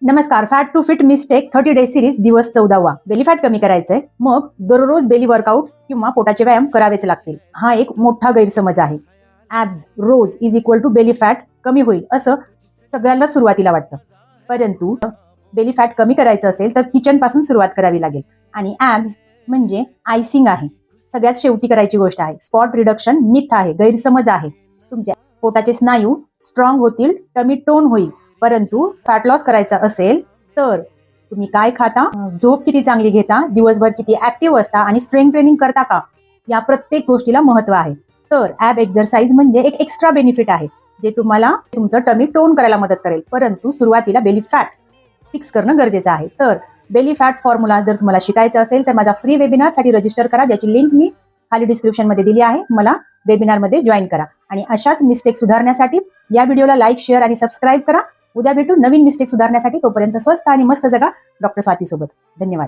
नमस्कार. Fat to fit mistake 30 days series दिवस 14वा. बेली फॅट कमी करायचंय, मग दररोज बेली वर्कआउट किंवा पोटाचे व्यायाम करावेच लागतील. हा एक मोठा गैरसमज आहे. ॲब्स रोज is equal to belly fat कमी होईल असं सगळ्यांना सुरुवातीला वाटतं. परंतु बेली फॅट कमी करायचं असेल तर किचन पासून सुरुवात करावी लागेल. आणि ॲब्स म्हणजे आयसिंग आहे, सगळ्यात शेवटी करायची गोष्ट आहे. स्पॉट रिडक्शन मिथ आहे, गैरसमज आहे. तुमच्या पोटाचे स्नायू स्ट्रॉंग होतील, टमी टोन होईल. परंतु फॅट लॉस करायचा असेल तर तुम्ही काय खाता, झोप किती चांगली घेता, दिवसभर किती ऍक्टिव्ह असता आणि स्ट्रेंथ ट्रेनिंग करता का, या प्रत्येक गोष्टीला महत्व आहे. तर ॲब एक्सरसाइज म्हणजे एक एक्स्ट्रा बेनिफिट आहे जे तुम्हाला तुमचं टमी टोन करायला मदत करेल. परंतु सुरुवातीला बेली फॅट फिक्स करणं गरजेचं आहे. तर बेली फॅट फॉर्म्युला जर तुम्हाला शिकायचं असेल तर माझा फ्री वेबिनारसाठी रजिस्टर करा, ज्याची लिंक मी खाली डिस्क्रिप्शन मध्ये दिली आहे. मला वेबिनारमध्ये जॉईन करा आणि अशाच मिस्टेक सुधारण्यासाठी या व्हिडिओला लाईक, शेअर आणि सबस्क्राईब करा. उद्या भेटू नवीन मिस्टेक सुधारण्यासाठी. तोपर्यंत स्वस्त आणि मस्त जगा डॉक्टर स्वाती सोबत. धन्यवाद.